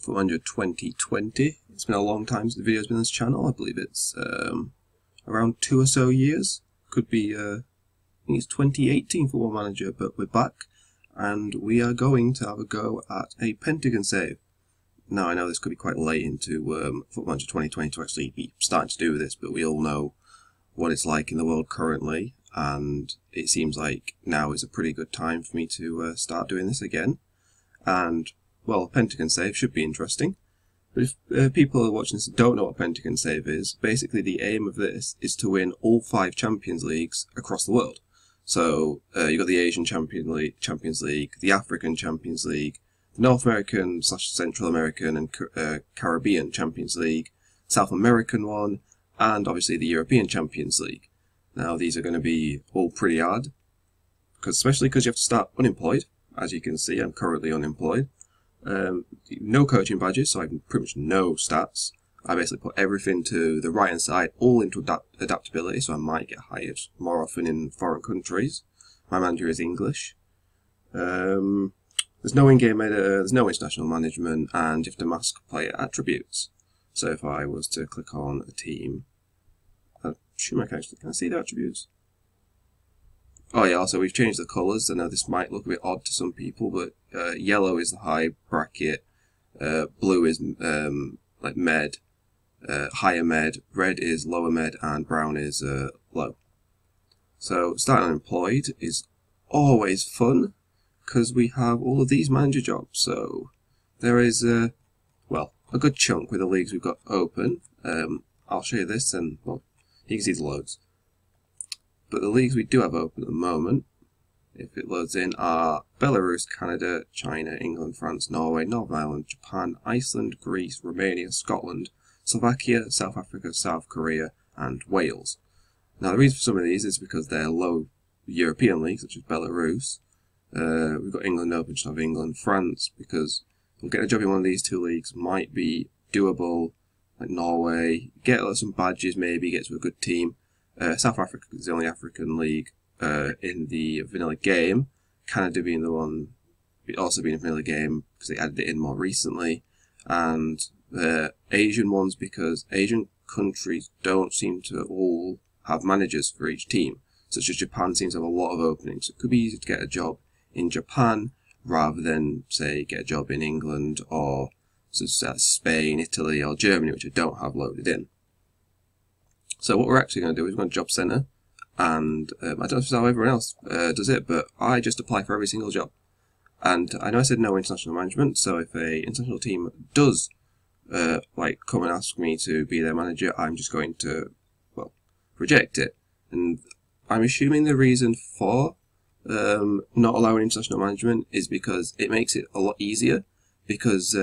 Football Manager 2020. It's been a long time since the video's been on this channel. I believe it's around 2 or so years. Could be, I think it's 2018 Football Manager, but we're back. And we are going to have a go at a Pentagon save. Now, I know this could be quite late into Football Manager 2020 to actually be starting to do this, but we all know what it's like in the world currently, and it seems like now is a pretty good time for me to start doing this again. And, well, Pentagon save should be interesting. But if people are watching this and don't know what Pentagon save is, basically the aim of this is to win all 5 Champions Leagues across the world. So you've got the Asian Champions League, the African Champions League, the North American / Central American and Caribbean Champions League, South American one, and obviously the European Champions League. Now these are going to be all pretty hard, especially because you have to start unemployed. As you can see, I'm currently unemployed. No coaching badges, so I have pretty much no stats. I basically put everything to the right hand side, all into adaptability, so I might get hired more often in foreign countries. My manager is English. There's no in-game editor, there's no international management, and you have to mask player attributes. So if I was to click on a team, I can I see the attributes? Oh yeah, also we've changed the colours. I know this might look a bit odd to some people, but yellow is the high bracket, blue is like med, higher med, red is lower med, and brown is low. So starting unemployed is always fun, because we have all of these manager jobs. So there is, well, a good chunk with the leagues we've got open. I'll show you this, and well, you can see the loads. But the leagues we do have open at the moment, if it loads in, are Belarus, Canada, China, England, France, Norway, Northern Ireland, Japan, Iceland, Greece, Romania, Scotland, Slovakia, South Africa, South Korea, and Wales. Now the reason for some of these is because they're low European leagues, such as Belarus. We've got England open, just have England, France, because we'll get a job in one of these 2 leagues might be doable, like Norway, get some badges maybe, get to a good team. South Africa is the only African league in the vanilla game. Canada being the one, also being a vanilla game because they added it in more recently. And Asian ones because Asian countries don't seem to all have managers for each team. Such as Japan seems to have a lot of openings. It could be easy to get a job in Japan rather than, say, get a job in England or Spain, Italy or Germany, which I don't have loaded in. So what we're actually going to do is we're going to job centre, and I don't know if it's how everyone else does it, but I just apply for every single job. And I know I said no international management, so if a international team does like come and ask me to be their manager, I'm just going to, well, reject it. And I'm assuming the reason for not allowing international management is because it makes it a lot easier, because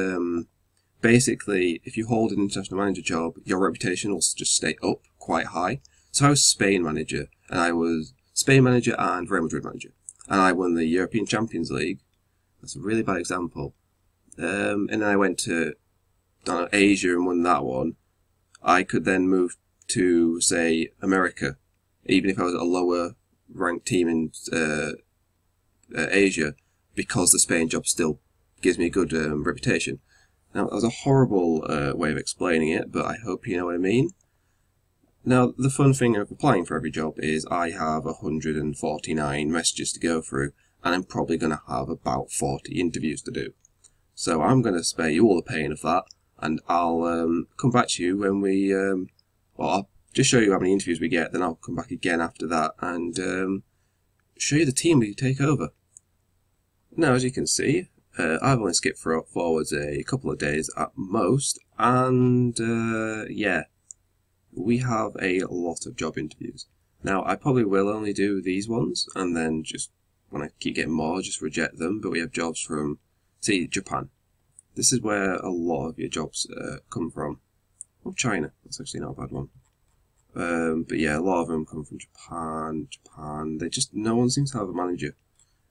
basically, if you hold an international manager job, your reputation will just stay up quite high. So I was Spain manager, and I was Spain manager and Real Madrid manager, and I won the European Champions League. That's a really bad example. And then I went to Asia and won that one. I could then move to, say, America, even if I was at a lower ranked team in Asia, because the Spain job still gives me a good reputation. Now, that was a horrible way of explaining it, but I hope you know what I mean. Now, the fun thing of applying for every job is I have 149 messages to go through, and I'm probably going to have about 40 interviews to do. So I'm going to spare you all the pain of that, and I'll come back to you when we, well, I'll just show you how many interviews we get, then I'll come back again after that and show you the team we take over. Now, as you can see, I've only skipped forwards a couple of days at most, and yeah, we have a lot of job interviews. Now, I probably will only do these ones, and then just, when I keep getting more, just reject them, but we have jobs from, see, Japan. This is where a lot of your jobs come from. Oh, China, that's actually not a bad one. But yeah, a lot of them come from Japan, they just, no one seems to have a manager.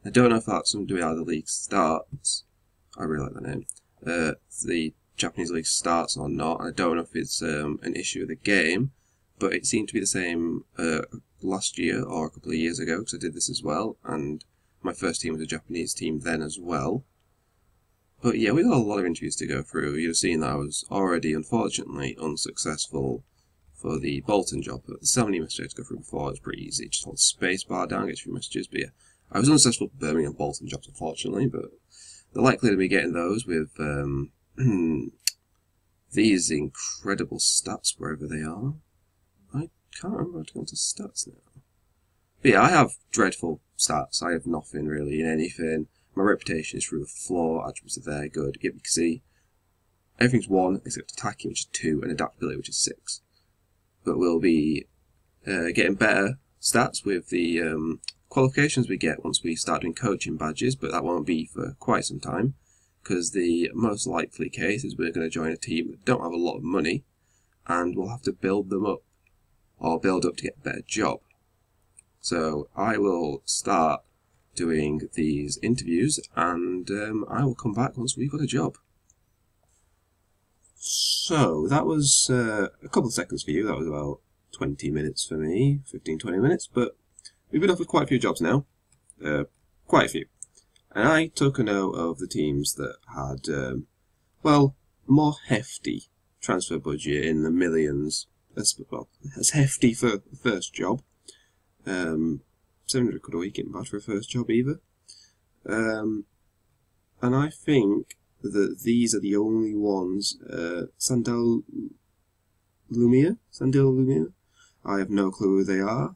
I don't know if that's something to do with how the league starts. I really like the name. The Japanese league starts or not. I don't know if it's an issue of the game, but it seemed to be the same last year or a couple of years ago, because I did this as well, and my first team was a Japanese team then as well. But yeah, we got a lot of interviews to go through. You've seen that I was already, unfortunately, unsuccessful for the Bolton job. But there's so many messages to go through before, it was pretty easy. Just hold space bar down, get through messages. But yeah, I was unsuccessful for Birmingham Bolton jobs, unfortunately, but they're likely to be getting those with these incredible stats wherever they are. I can't remember how to go into stats now. But yeah, I have dreadful stats. I have nothing really in anything. My reputation is through the floor. Attributes are there, good. You can see everything's 1 except attacking, which is 2, and adaptability, which is 6. But we'll be getting better stats with the qualifications we get once we start doing coaching badges, but that won't be for quite some time, because the most likely case is we're going to join a team that don't have a lot of money, and we'll have to build them up, or build up to get a better job. So I will start doing these interviews, and I will come back once we've got a job. So that was a couple of seconds for you. That was about 20 minutes for me, 15-20 minutes, but we've been offered quite a few jobs now, quite a few. And I took a note of the teams that had, well, more hefty transfer budget in the millions, as hefty for the first job. 700 quid a week ain't bad for a first job either. And I think that these are the only ones. Sandal Lumia? I have no clue who they are.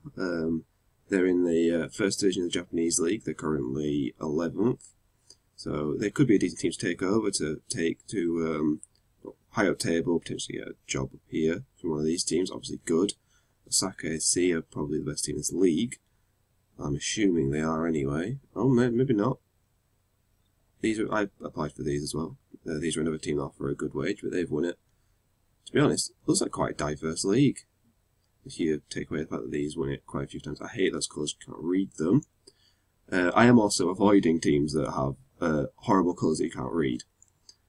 They're in the first division of the Japanese league. They're currently 11th. So they could be a decent team to take over, to take to high up table, potentially get a job up here from one of these teams. Obviously good. Osaka SC are probably the best team in this league. I'm assuming they are anyway. Oh, maybe not. I applied for these as well. These are another team that offer a good wage, but they've won it. To be honest, it looks like quite a diverse league. If you take away the fact that these won it quite a few times. I hate those colours, you can't read them. I am also avoiding teams that have horrible colours that you can't read,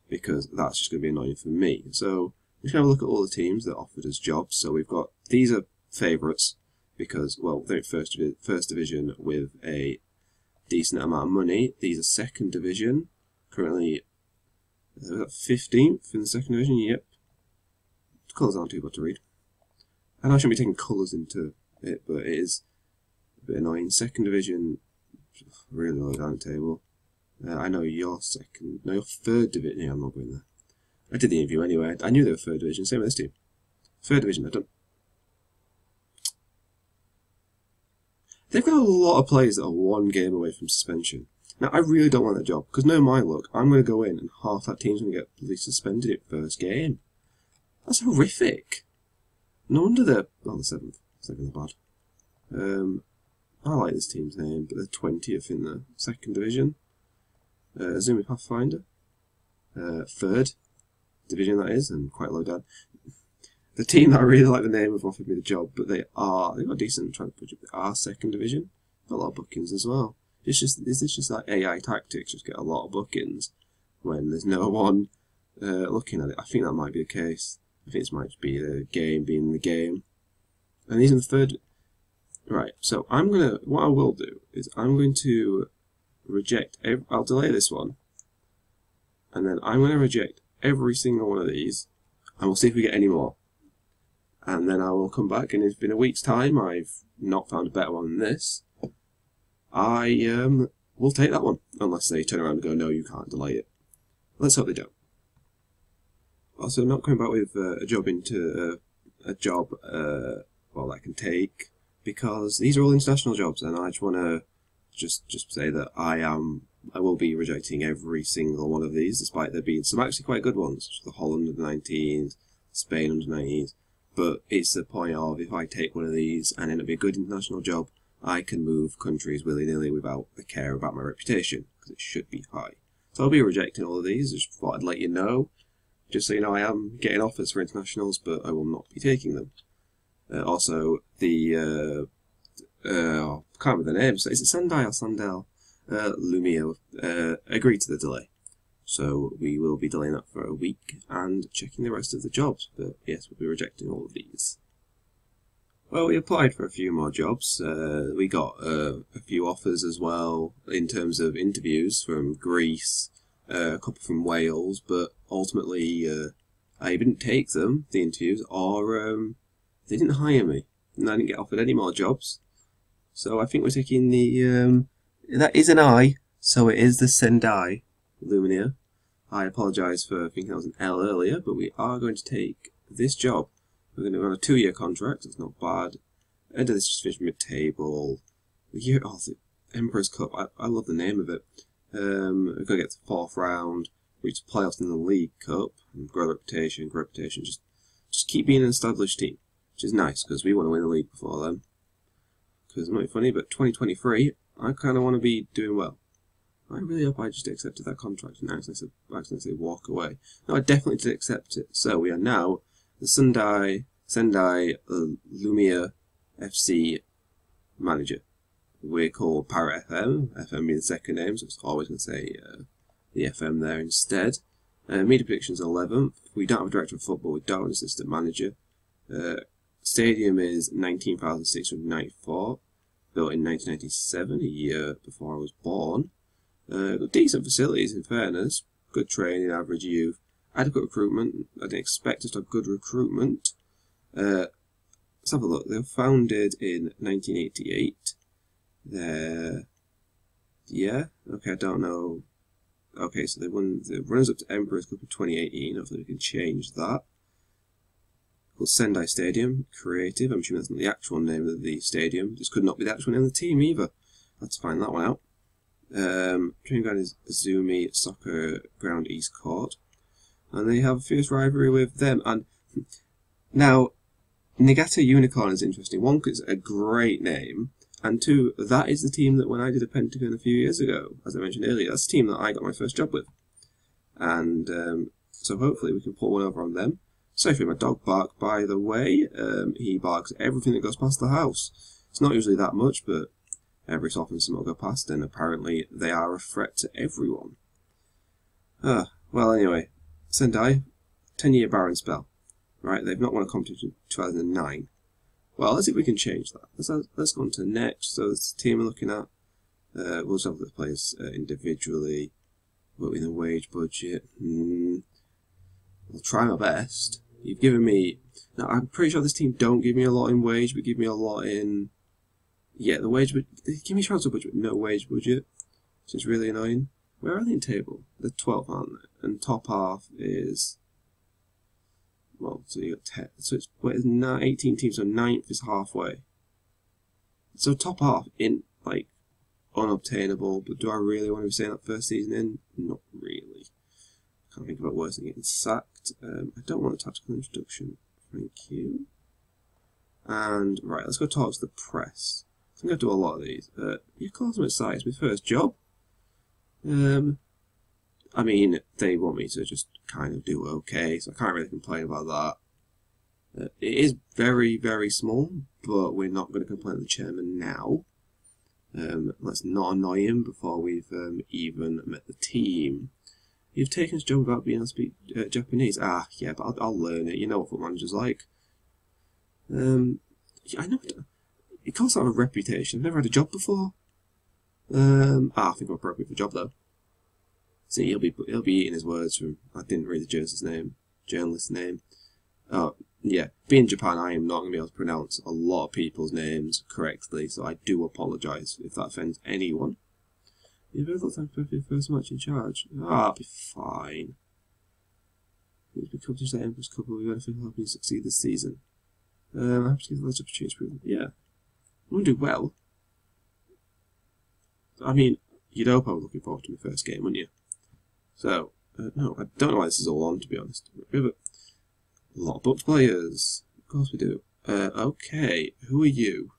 because that's just going to be annoying for me. So we're just going to have a look at all the teams that offered us jobs. So we've got, these are favourites, because, well, they're in first division with a decent amount of money. These are second division, currently 15th in the second division, yep. The colours aren't too bad to read. And I shouldn't be taking colours into it, but it is a bit annoying. Second division, really low down the table. I know your third division. Yeah, I'm not going there. I did the interview anyway. I knew they were third division. Same with this team. Third division, they're done. They've got a lot of players that are 1 game away from suspension. Now, I really don't want that job, because no my luck, I'm going to go in and half that team's going to get at least suspended at first game. That's horrific. No wonder they're, oh, the 7th. It's not going to be bad. I like this team's name, but they're 20th in the second division. Azumi Pathfinder. Third division, that is, and quite low down. The team that I really like the name of offered me the job, but they've got a decent transfer budget. They are second division. Got a lot of bookings as well. Is this just like AI tactics? Just get a lot of bookings when there's no one looking at it. I think that might be the case. I think this might be the game being the game. And these are the third. Right. So what I will do is I'm going to reject. I'll delay this one, and then I'm going to reject every single one of these, and we'll see if we get any more. And then I will come back, and if in a week's time I've not found a better one than this, I will take that one, unless they turn around and go, no, you can't delay it. Let's hope they don't. Also, I'm not coming back with a job into a job well, that I can take, because these are all international jobs, and I just want to just say that I will be rejecting every single one of these, despite there being some actually quite good ones, such as the Holland under-19s, Spain under-19s. But it's the point of, if I take one of these and end up being a good international job, I can move countries willy-nilly without a care about my reputation, because it should be high. So I'll be rejecting all of these. Just thought I'd let you know, just so you know I am getting offers for internationals, but I will not be taking them. Also, the I can't remember the name. So is it Sandai or Sandel? Lumia agreed to the delay. So we will be delaying that for a week and checking the rest of the jobs. But yes, we'll be rejecting all of these. Well, we applied for a few more jobs. We got a few offers as well in terms of interviews from Greece, a couple from Wales, but ultimately I didn't take them, the interviews, or they didn't hire me, and I didn't get offered any more jobs. So I think we're taking the that is an I, so it is the Sendai Lumia. I apologise for thinking that was an L earlier, but we are going to take this job. We're going to go on a 2-year contract. It's not bad. End of this just finished mid-table. The Emperor's Cup. I love the name of it. We're going to get to the 4th round. Reach the playoffs in the League Cup and grow reputation. Just keep being an established team, which is nice because we want to win the league before then. Because it might be funny, but 2023, I kind of want to be doing well. I really hope I just accepted that contract and accidentally walk away. No, I definitely did accept it. So we are now the Sendai Lumia FC manager. We're called Parrot FM, FM being the second name, so it's always going to say the FM there instead. Media predictions 11th. We don't have a director of football, we don't have an assistant manager. Stadium is 19,694, built in 1997, a year before I was born. Decent facilities, in fairness. Good training, average youth. Adequate recruitment. I didn't expect us to have good recruitment. Let's have a look. They were founded in 1988. Yeah, okay, I don't know. Okay, so they won the runners-up to Emperor's Cup in 2018. Hopefully we can change that. Called Sendai Stadium. Creative. I'm assuming that's not the actual name of the stadium. This could not be the actual name of the team either. Let's find that one out. Training ground is Azumi Soccer Ground East Court, and they have a fierce rivalry with them. And now, Niigata Unicorn is interesting. One, because it's a great name, and two, that is the team that when I did a Pentagon a few years ago, as I mentioned earlier, that's the team that I got my first job with. And so hopefully we can put one over on them. Sorry for my dog bark, by the way. He barks at everything that goes past the house. It's not usually that much, but every so often someone will go past, and apparently they are a threat to everyone. Well, anyway, Sendai, 10-year barren spell. Right, they've not won a competition in 2009. Well, let's see if we can change that. Let's go on to next. So this team we're looking at. We'll just have the players individually. But within a wage budget. I'll try my best. You've given me... Now, I'm pretty sure this team don't give me a lot in wage, but give me a lot in... Yeah, the wage budget. They give me transfer budget, but no wage budget. Which is really annoying. Where are they in table? They're 12th, aren't they? And top half is... Well, so you got 10. So it's 18 teams, so 9th is halfway. So top half in like unobtainable, but do I really want to be saying that first season in? Not really. Can't think about worse than getting sacked. I don't want a tactical introduction. Thank you. And right, let's go talk to the press. I think I do a lot of these. Of course I'm excited. It's my first job. I mean, they want me to just kind of do okay, so I can't really complain about that. It is very, very small, but we're not going to complain to the chairman now. Let's not annoy him before we've even met the team. You've taken his job without being able to speak Japanese. Ah, yeah, but I'll learn it. You know what foot manager's like. Yeah, I know. It costs out a reputation. I've never had a job before. I think I'm appropriate for a job though. See, he'll be eating his words from. I didn't read the journalist's name. Oh, yeah. Being in Japan, I am not going to be able to pronounce a lot of people's names correctly, so I do apologise if that offends anyone. You've had a lot of time to prepare for your first match in charge. I'll be fine. He's been competition at Emperor's Cup, we benefit helping you succeed this season. I have to give the last opportunity to prove them. Yeah. I'm going to do well. I mean, you'd hope I was looking forward to my first game, wouldn't you? So, no, I don't know why this is all on, to be honest. We have a lot of booked players. Of course we do. Okay, who are you?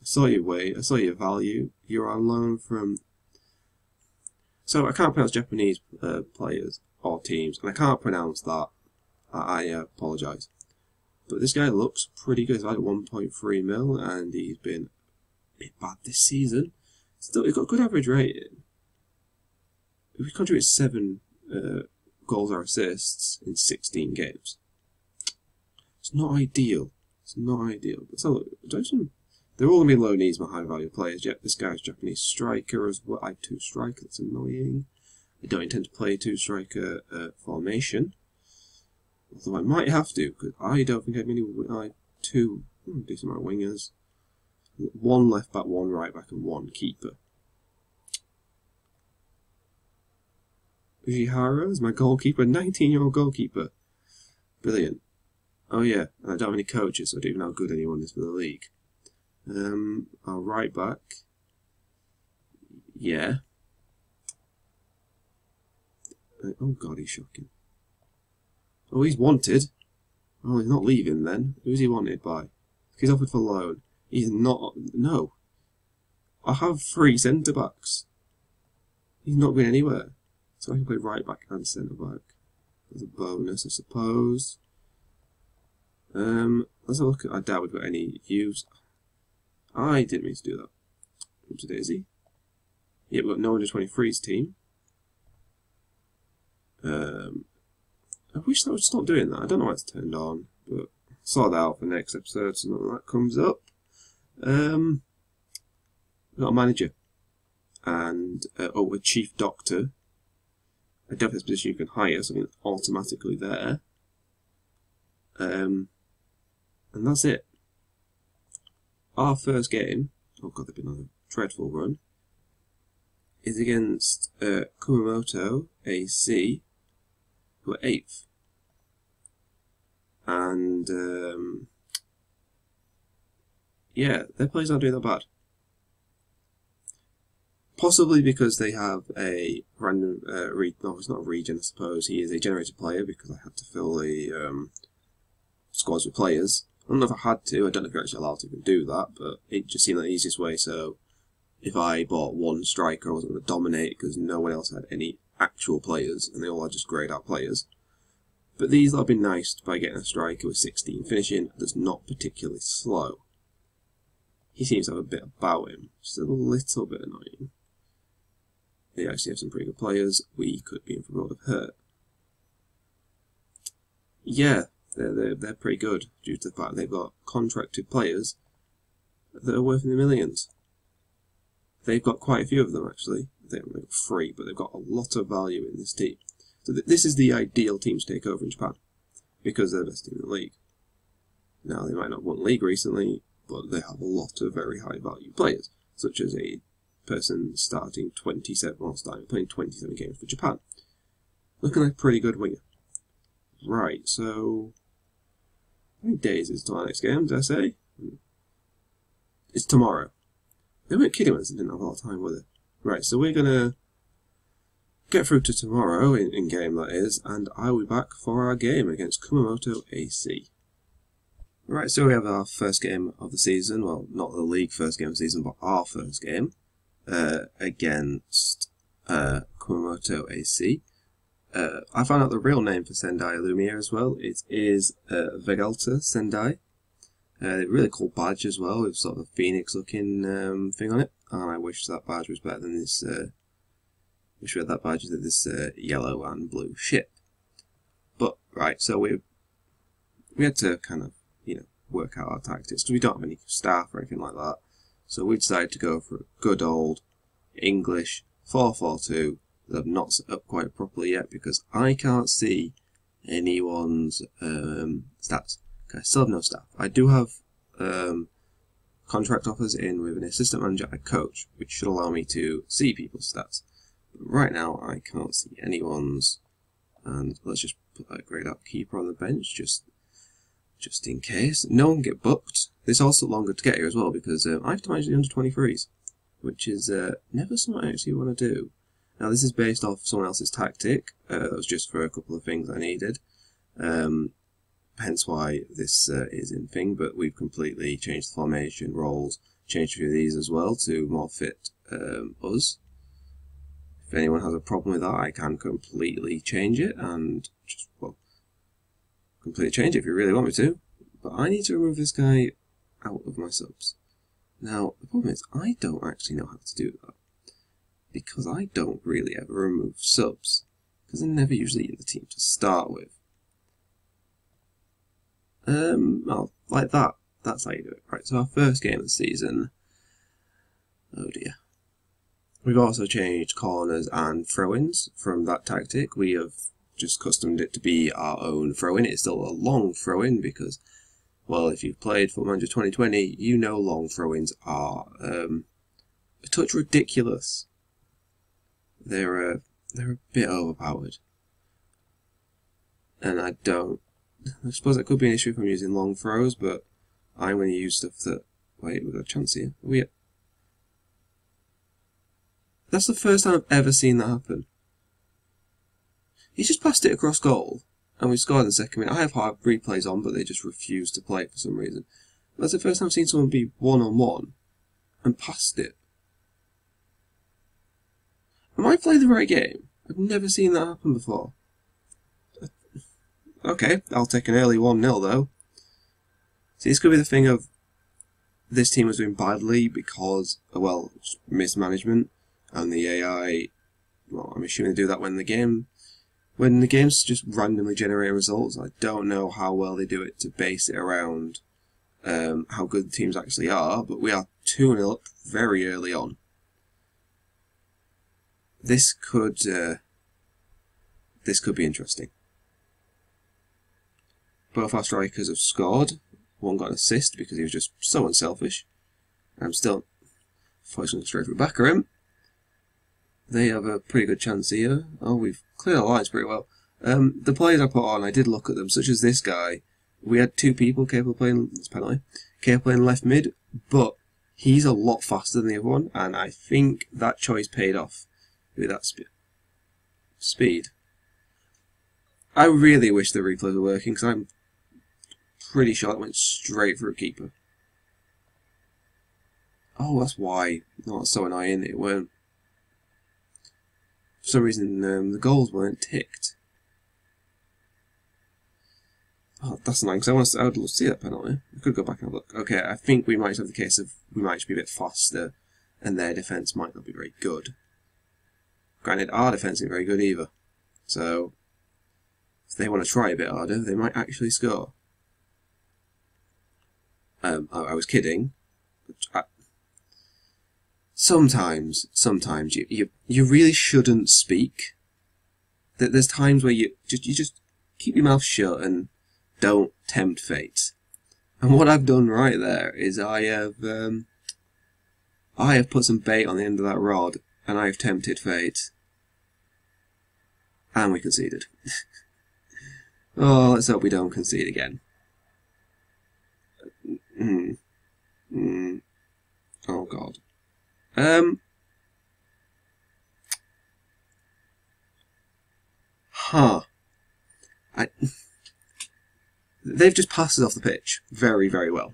I saw your weight, I saw your value. You're on loan from... So, I can't pronounce Japanese players or teams, and I can't pronounce that. I apologise. But this guy looks pretty good. He's had 1.3 mil, and he's been a bit bad this season. Still, he's got a good average rating. We contributed 7 goals or assists in 16 games. It's not ideal. It's not ideal. But so, they're all going to be low needs, my high value players. Yet this guy's Japanese striker as well. I2 striker, that's annoying. I don't intend to play two-striker formation, although I might have to, because I don't think I have any. I have two decent amount of wingers, one left back, one right back, and one keeper. Ujihara is my goalkeeper, 19-year-old goalkeeper. Brilliant. Oh yeah, and I don't have any coaches, so I don't even know how good anyone is for the league. Our right back. Yeah. Oh god, he's shocking. Oh, he's wanted. Oh, he's not leaving then. Who's he wanted by? He's offered for loan. He's not. No. I have 3 centre backs. He's not going anywhere. So I can play right back and centre back. As a bonus, I suppose. Let's have a look at. I doubt we've got any use. I didn't mean to do that. Oops, daisy. Yeah, we've got no under 23's team. I wish that would stop doing that. I don't know why it's turned on, but sort that out for next episode so none of that comes up. We've got a manager and a chief doctor. I don't think this position you can hire, so I think it's automatically there. And that's it. Our first game, oh god, they've been on a dreadful run, is against Kumamoto AC, who are 8th. And yeah, their players aren't doing that bad. Possibly because they have a random, no, it's not a region, I suppose. He is a generated player because I had to fill the squads with players. I don't know if I had to, I don't know if you're actually allowed to do that, but it just seemed like the easiest way. So if I bought one striker, I wasn't going to dominate because no one else had any actual players and they all had just greyed out players. But these have been nice by getting a striker with 16 finishing that's not particularly slow. He seems to have a bit about him, just a little bit annoying. They actually have some pretty good players. We could be in for a world of hurt. Yeah, they're pretty good due to the fact they've got contracted players that are worth in the millions. They've got quite a few of them actually. They've got 3, but they've got a lot of value in this team. So this is the ideal team to take over in Japan because they're the best team in the league. Now they might not have won the league recently, but they have a lot of very high value players, such as a person starting 27 or starting playing 27 games for Japan. Looking like a pretty good winger. Right, so how many days is to our next game, did I say? It's tomorrow. They weren't kidding when they didn't have a lot of time with it. Right, so we're gonna get through to tomorrow in game that is, and I'll be back for our game against Kumamoto AC. Right, so we have our first game of the season, well, not the league first game of the season, but our first game against Kumamoto AC. I found out the real name for Sendai Lumiere as well. It is Vegalta Sendai. A really cool badge as well, with sort of a phoenix looking thing on it. And I wish that badge was better than this. Wish we had that badge with this yellow and blue ship. But right, so we had to kind of work out our tactics because we don't have any staff or anything like that. So we decided to go for a good old English 4-4-2 that I've not set up quite properly yet because I can't see anyone's stats. Okay, I still have no staff. I do have contract offers in with an assistant manager and a coach, which should allow me to see people's stats. But right now, I can't see anyone's, and let's just put that greyed out keeper on the bench, just in case. No one get booked. This also longer to get here as well because I have to manage the under 23s, which is never something I actually want to do. Now this is based off someone else's tactic. That was just for a couple of things I needed. Hence why this is in thing, but we've completely changed the formation, roles, changed a few of these as well to more fit us. If anyone has a problem with that, I can completely change it and just, well, completely change it if you really want me to. But I need to remove this guy out of my subs. Now, the problem is, I don't actually know how to do that. Because I don't really ever remove subs. Because they're never usually in the team to start with. Well, like that. That's how you do it. Right, so our first game of the season. Oh dear. We've also changed corners and throw-ins from that tactic. We have just customed it to be our own throw-in. It's still a long throw-in because, well, if you've played Football Manager 2020, you know long throw-ins are a touch ridiculous. They're a bit overpowered. And I suppose that could be an issue if I'm using long throws, but I'm going to use stuff that... Wait, we've got a chance here. That's the first time I've ever seen that happen. He's just passed it across goal, and we scored in the second minute. I have hard replays on, but they just refuse to play it for some reason. That's the first time I've seen someone be one-on-one and passed it. Am I playing the right game? I've never seen that happen before. Okay, I'll take an early 1-0 though. See, this could be the thing of this team was doing badly because, well, mismanagement, and the AI, well, I'm assuming they do that when the game's just randomly generating results. I don't know how well they do it to base it around how good the teams actually are, but we are 2-0 up very early on. This could be interesting. Both our strikers have scored. One got an assist because he was just so unselfish. I'm still forcing straight through back of him. They have a pretty good chance here. Oh, we've cleared our lines pretty well. The players I put on, I did look at them, such as this guy. We had two people capable of playing, it's penalty, capable of playing left mid, but he's a lot faster than the other one, and I think that choice paid off with that speed. I really wish the replays were working, because I'm pretty sure it went straight for a keeper. Oh, that's why. Oh, that's so annoying. It weren't. For some reason, the goals weren't ticked. Oh, that's annoying, because I would love to see that penalty. I could go back and have a look. Okay, I think we might have the case of we might just be a bit faster, and their defence might not be very good. Granted, our defence isn't very good either. So, if they want to try a bit harder, they might actually score. I was kidding. Sometimes you really shouldn't speak. There's times where you just keep your mouth shut and don't tempt fate. And what I've done right there is I have put some bait on the end of that rod, and I have tempted fate. And we conceded. Oh, let's hope we don't concede again. Oh God. They've just passed us off the pitch very, very well.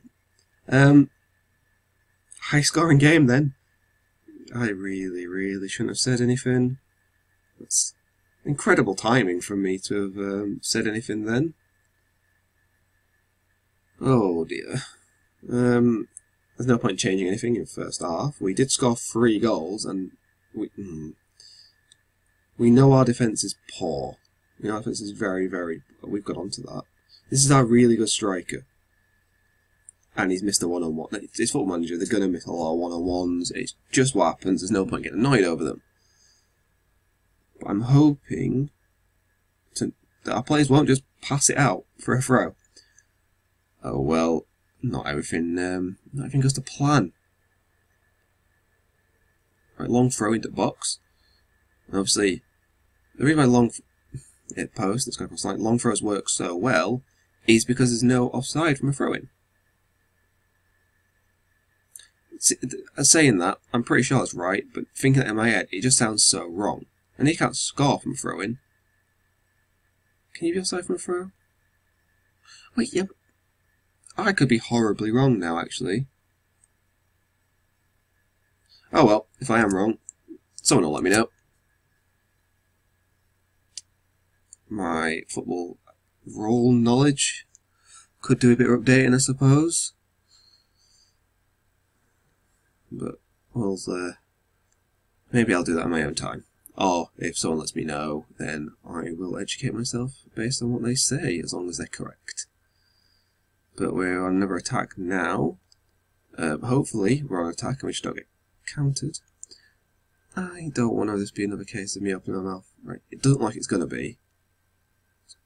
High scoring game then. I really, really shouldn't have said anything. That's incredible timing from me to have said anything then. Oh dear. There's no point changing anything in the first half. We did score 3 goals, and we know our defence is poor. We know our defence is very, very... We've got onto that. This is our really good striker. And he's missed a one-on-one. It's Football Manager, they're going to miss a lot of one-on-ones. It's just what happens. There's no point getting annoyed over them. But I'm hoping that our players won't just pass it out for a throw. Oh well, not everything goes to plan. Right, long throw into box. And obviously, the reason why long throws work so well is because there's no offside from a throw-in. Saying that, I'm pretty sure that's right, but thinking that in my head, it just sounds so wrong. And he can't score from a throw-in. Can you be offside from a throw? Wait, yeah. I could be horribly wrong now, actually. Oh well, if I am wrong, someone will let me know. My football rule knowledge could do a bit of updating, I suppose. But, well, maybe I'll do that in my own time. Or, if someone lets me know, then I will educate myself based on what they say, as long as they're correct. But we're on another attack now. Hopefully, we're on attack and we just don't get countered. I don't want this to be another case of me opening my mouth. Right, it doesn't look like it's going to be.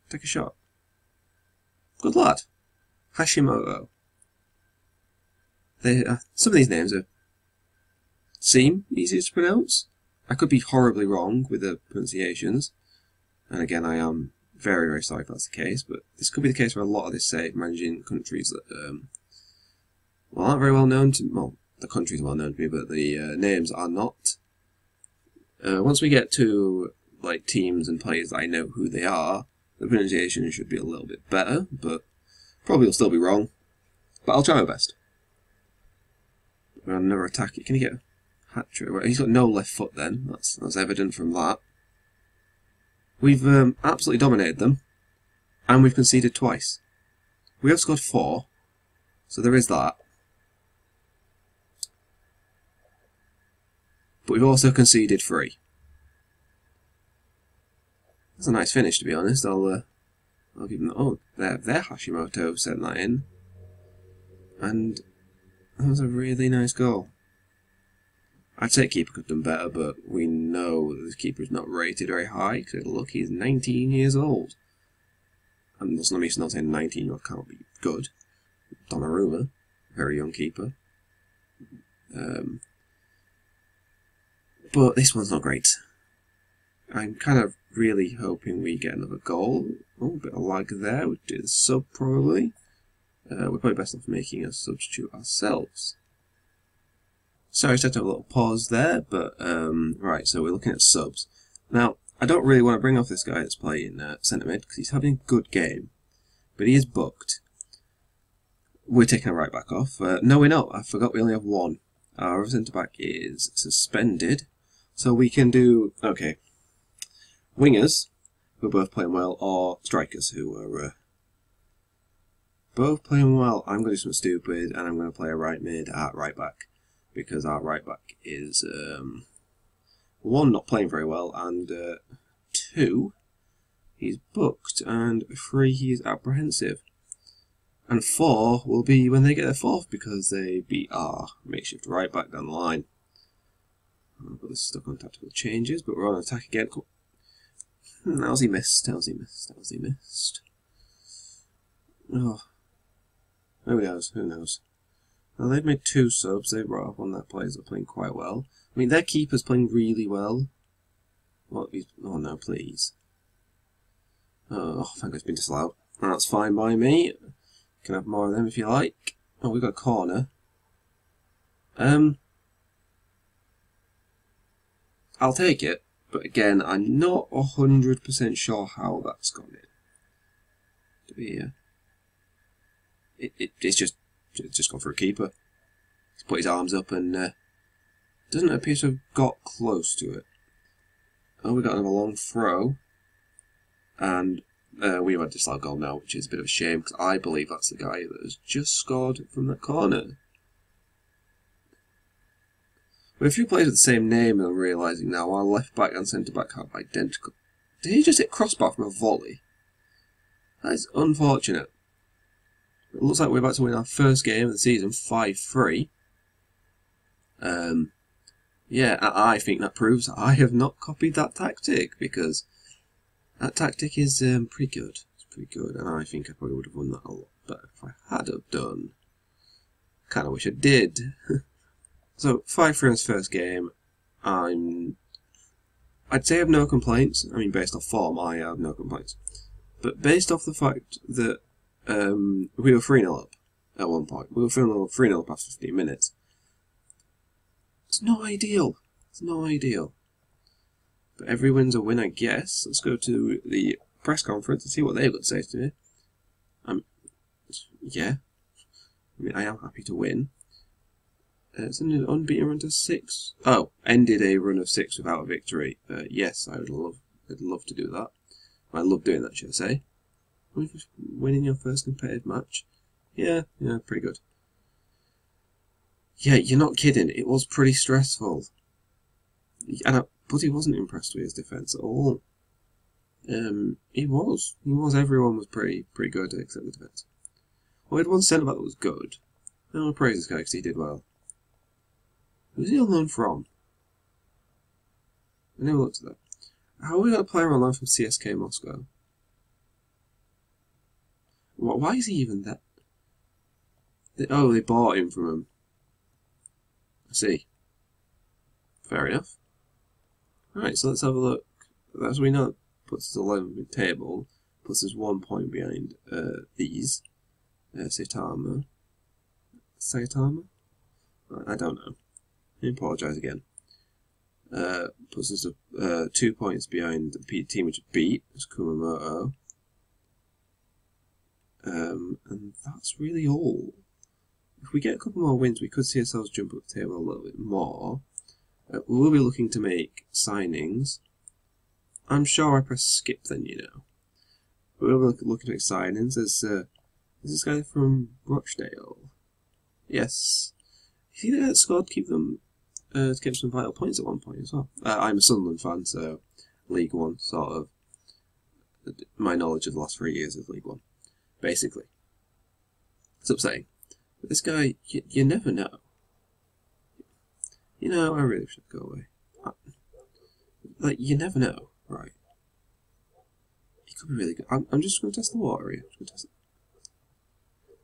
Take a shot. Good lad. Hashimoto. Some of these names seem easy to pronounce. I could be horribly wrong with the pronunciations. And again, I am very, very sorry if that's the case. But this could be the case for a lot of this, say, managing countries that well, aren't very well known to... Well, the countries are well known to me, but the names are not. Once we get to like teams and players that I know who they are, the pronunciation should be a little bit better, but probably will still be wrong. But I'll try my best. Another attack. Can he get a hat trick? He's got no left foot then. That's evident from that. We've absolutely dominated them, and we've conceded twice. We have scored 4, so there is that. But we've also conceded 3. That's a nice finish, to be honest. I'll give them. Oh, their Hashimoto sent that in, and that was a really nice goal. I'd say keeper could have done better, but we know that the keeper is not rated very high because look, he's 19 years old, and that's not me not saying 19-year-old can't be good. Donnarumma, very young keeper. But this one's not great. I'm kind of really hoping we get another goal. Oh, a bit of lag there. We'd do the sub probably. We're probably best off making a substitute ourselves. Sorry, I just had to have a little pause there, but right, so we're looking at subs. Now, I don't really want to bring off this guy that's playing centre mid because he's having a good game, but he is booked. We're taking a right back off. No, we're not. I forgot we only have one. Our centre back is suspended. So we can do, okay, wingers, who are both playing well, or strikers, who are both playing well. I'm going to do something stupid, and I'm going to play a right mid at right back, because our right back is, 1, not playing very well, and 2, he's booked, and 3, he's apprehensive. And 4 will be when they get their 4th, because they beat our makeshift right back down the line. I've got this stuck on tactical changes, but we're on attack again. How's he missed? How's he missed? How's he missed? Oh. Who knows? Who knows? Now they've made 2 subs. They brought up one of their players that are playing quite well. I mean, their keeper's playing really well. What? Oh no, please. Oh, thank God it's been disallowed. That's fine by me. You can have more of them if you like. Oh, we've got a corner. I'll take it, but again, I'm not 100% sure how that's gone in. To be, it's just gone for a keeper. He's put his arms up and doesn't appear to have got close to it. Oh, we got another long throw, and we have a disallowed goal now, which is a bit of a shame because I believe that's the guy that has just scored from that corner. We have a few players with the same name, and I'm realising now our left back and centre back have identical. Did he just hit crossbar from a volley? That is unfortunate. It looks like we're about to win our first game of the season, 5-3. Yeah, I think that proves I have not copied that tactic, because that tactic is pretty good. It's pretty good, and I think I probably would have won that a lot better if I had have done. Kind of wish I did. So, 5-3 in his first game. I'd say I have no complaints. I mean, based off form, I have no complaints. But based off the fact that we were 3-0 up at one point, we were 3-0 up after 15 minutes. It's not ideal. It's not ideal. But every win's a win, I guess. Let's go to the press conference and see what they've got to say to me. Yeah. I mean, I am happy to win. It's an unbeaten run to 6. Oh, ended a run of 6 without a victory. Yes, I'd love to do that. I love doing that, should I say. Winning your first competitive match. Yeah, pretty good. Yeah, you're not kidding. It was pretty stressful. And Buddy wasn't impressed with his defence at all. He was. Everyone was pretty good except the defence. Well, we had one centre back that was good. I want to praise this guy because he did well. Who's he on loan from? I never looked at that. How are we going to play online from CSK Moscow? Why is he even there? Oh, they bought him from him. I see. Fair enough. Alright, so let's have a look. As we know, it puts us 11th in table, puts us 1 point behind these. Saitama. Saitama? I don't know. I apologise again. Puts us 2 points behind the team which beat, is Kumamoto. And that's really all. If we get a couple more wins, we could see ourselves jump up the table a little bit more. We will be looking to make signings. I'm sure I press skip then, you know. We will be looking to make signings. There's this guy from Rochdale. Yes. He scored to keep them to get some vital points at one point as well. I'm a Sunderland fan, so League One, sort of. My knowledge of the last 3 years of League One, basically. It's upsetting. But this guy, you never know. You know, I really should go away. Like, you never know, right? He could be really good. I'm just going to test the water here. Test it.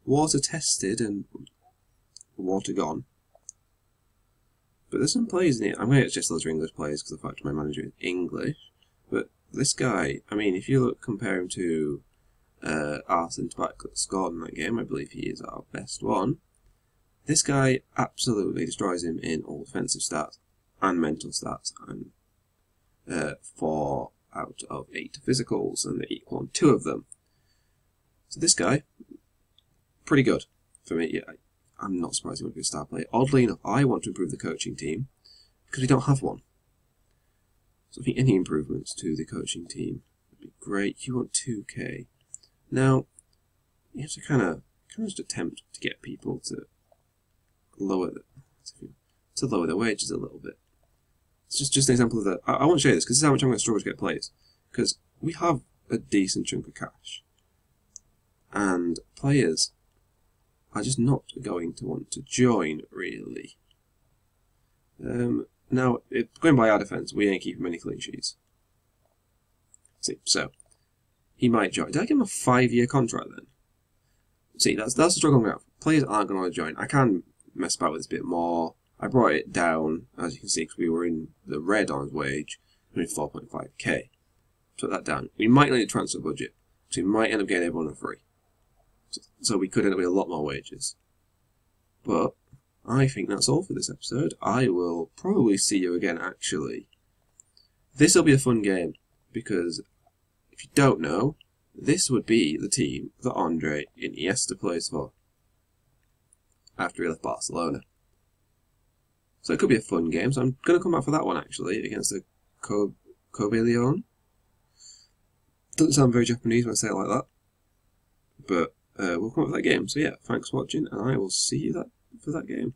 Water tested and water gone. But there's some players in it. I'm going to get just those English players because the fact my manager is English. But this guy, I mean, if you compare him to Arsene Tabak that scored in that game, I believe he is our best one. This guy absolutely destroys him in all defensive stats and mental stats, and 4 out of 8 physicals, and they equal on 2 of them. So this guy, pretty good for me. Yeah, I'm not surprised he won't be a star player. Oddly enough, I want to improve the coaching team because we don't have one. So I think any improvements to the coaching team would be great. You want 2K. Now, you have to kind of just attempt to get people to lower their wages a little bit. It's just an example of that. I want to show you this because this is how much I'm going to struggle to get players. Because we have a decent chunk of cash, and players are just not going to want to join, really. Now, going by our defence, we ain't keeping many clean sheets. See, so he might join. Did I give him a 5-year contract then? See, that's the struggle we have. Players aren't going to want to join. I can mess about with this a bit more. I brought it down, as you can see, because we were in the red on his wage, only 4.5k. Took that down. We might need a transfer budget, so we might end up getting everyone for free. So we could end up with a lot more wages. But I think that's all for this episode. I will probably see you again, actually. This will be a fun game, because if you don't know, this would be the team that Andre Iniesta plays for after he left Barcelona. So it could be a fun game, so I'm going to come back for that one, actually, against the Kobe Leon. Doesn't sound very Japanese when I say it like that, but we'll come up with that game. So yeah, thanks for watching, and I will see you for that game.